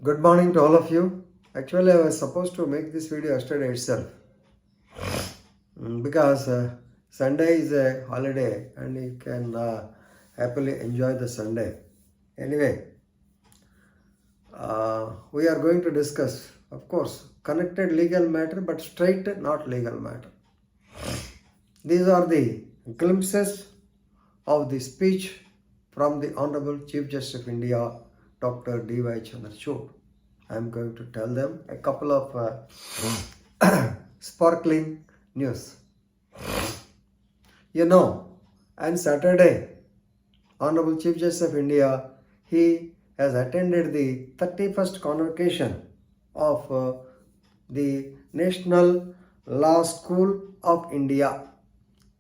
Good morning to all of you. Actually, I was supposed to make this video yesterday itself because Sunday is a holiday and you can happily enjoy the Sunday. Anyway, we are going to discuss, of course, connected legal matter but straight not legal matter. These are the glimpses of the speech from the Honorable Chief Justice of India, Dr. D.Y. Chandrachud. I am going to tell them a couple of sparkling news. You know, on Saturday, Honorable Chief Justice of India, he has attended the 31st convocation of the National Law School of India,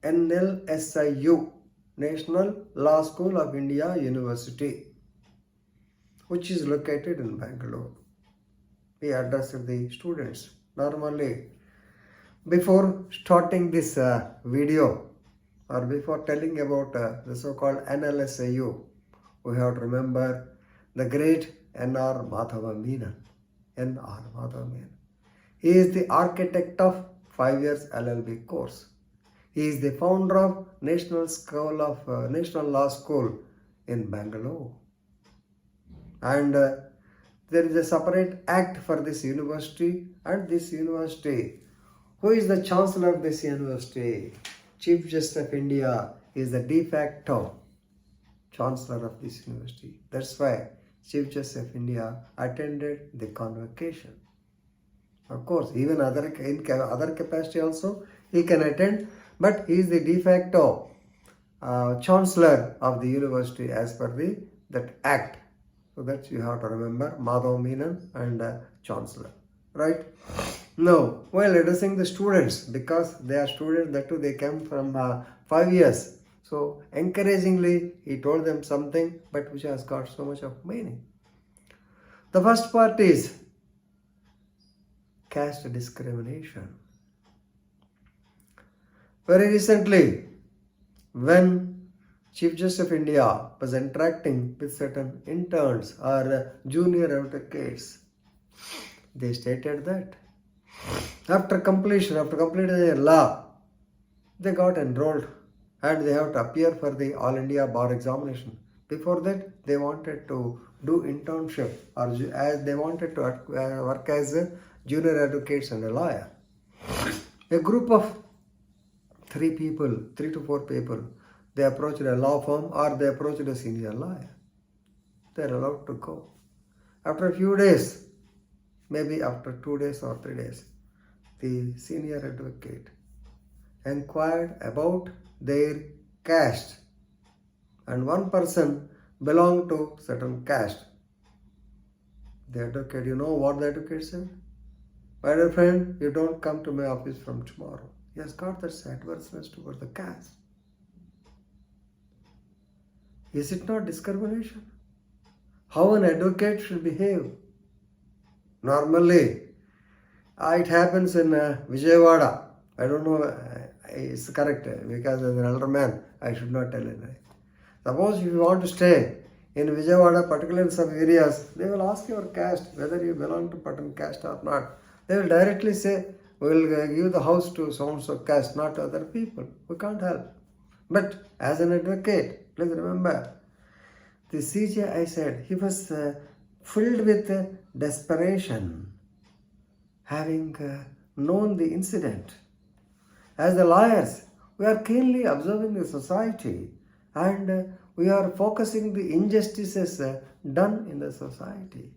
Nsliu, National Law School of India University, which is located in Bangalore. We addressed the students. Normally, before starting this video or before telling about the so-called NLSAU, we have to remember the great N.R. Madhava Menon. N.R. Madhava Menon. He is the architect of 5 years LLB course. He is the founder of National Law School in Bangalore. And there is a separate act for this university, and this university, who is the chancellor of this university? Chief Justice of India is the de facto chancellor of this university. That's why Chief Justice of India attended the convocation. Of course, even in other capacity also he can attend, but he is the de facto chancellor of the university as per that act. So that you have to remember, Madhav Menon and chancellor, right? Now, while addressing the students, because they are students, that too they came from 5 years. So encouragingly, he told them something, but which has got so much of meaning. The first part is caste discrimination. Very recently, when Chief Justice of India was interacting with certain interns or junior advocates, they stated that after completing their law, they got enrolled and they have to appear for the All India Bar examination. Before that, they wanted to do internship or as they wanted to work as junior advocates and a lawyer. A group of 3 to 4 people, they approached a law firm or they approached a senior lawyer. They are allowed to go. After a few days, maybe after 2 days or 3 days, the senior advocate inquired about their caste, and one person belonged to certain caste. The advocate, you know what the advocate said? My dear friend, you don't come to my office from tomorrow. He has got that adverseness towards the caste. Is it not discrimination? How an advocate should behave? Normally, it happens in Vijayawada. I don't know, it's correct because as an elder man, I should not tell it. Suppose if you want to stay in Vijayawada, particularly in some areas, they will ask your caste, whether you belong to certain caste or not. They will directly say, we will give the house to so-and-so caste, not to other people. We can't help. But as an advocate, please remember, the CJ, I said, he was filled with desperation, having known the incident. As the lawyers, we are keenly observing the society and we are focusing the injustices done in the society.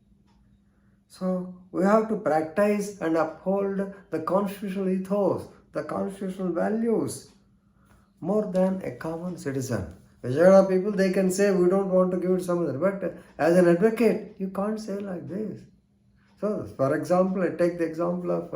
So we have to practice and uphold the constitutional ethos, the constitutional values, more than a common citizen. Vijayawada people, they can say, we don't want to give it some other. But as an advocate, you can't say like this. So, for example, I take the example of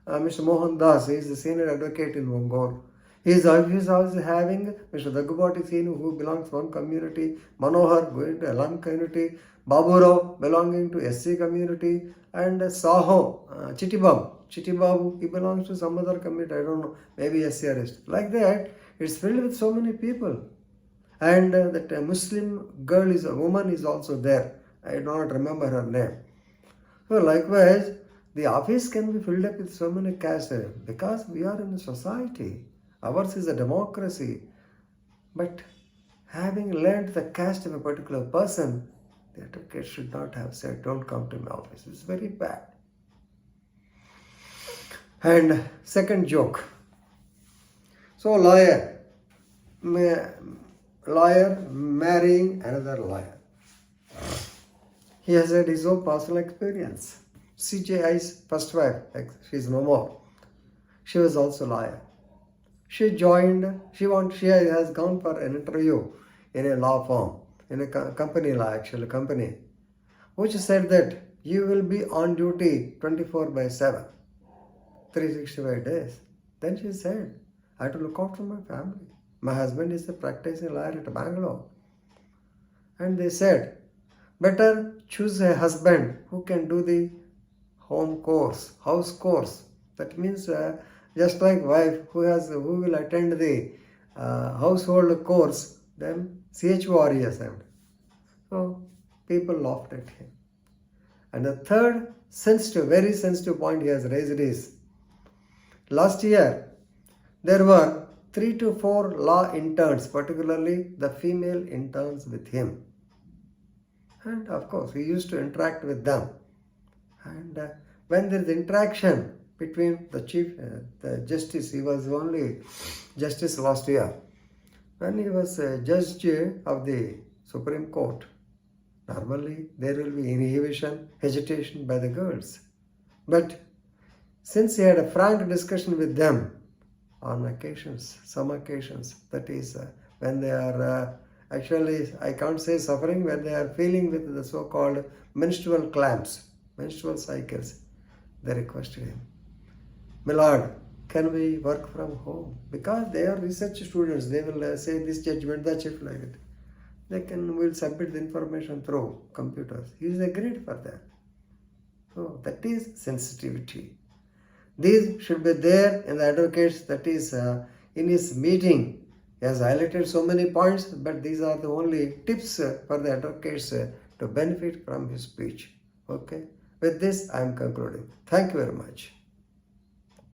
Mr. Mohan Das. He is the senior advocate in Bangalore. He is also having Mr. Daggubati Sinu, who belongs to one community, Manohar, going to Alam community, Babu Rao, belonging to SC community, and Saho, Chittibabu, he belongs to some other community, I don't know, maybe SC or ST. Like that, it's filled with so many people. And that Muslim girl a woman is also there. I do not remember her name. So likewise, the office can be filled up with so many castes because we are in a society. Ours is a democracy. But having learned the caste of a particular person, the advocate should not have said, don't come to my office. It's very bad. And second joke. So lawyer marrying another lawyer. He has had his own personal experience. CJI's first wife, she's no more. She was also lawyer. She has gone for an interview in a law firm, in a company, which said that you will be on duty 24/7, 365 days. Then she said, I have to look after my family. My husband is a practicing lawyer at Bangalore. And they said, better choose a husband who can do the house course. That means just like wife who will attend the household course, then CHO he assigned. So people laughed at him. And the third very sensitive point he has raised is, last year there were 3 to 4 law interns, particularly the female interns with him. And of course, he used to interact with them. And when there is interaction between the justice, he was only justice last year. When he was a judge of the Supreme Court, normally there will be inhibition, hesitation by the girls. But since he had a frank discussion with them on occasions, some occasions, that is when they are actually, I can't say suffering, when they are feeling with the so-called menstrual clamps, menstrual cycles, they requested him, my lord, can we work from home? Because they are research students, they will say this judgment, that judgment, like it. Will submit the information through computers. He is agreed for that. So that is sensitivity. These should be there in the advocates, that is in his meeting. He has highlighted so many points, but these are the only tips for the advocates to benefit from his speech. Okay. With this, I am concluding. Thank you very much.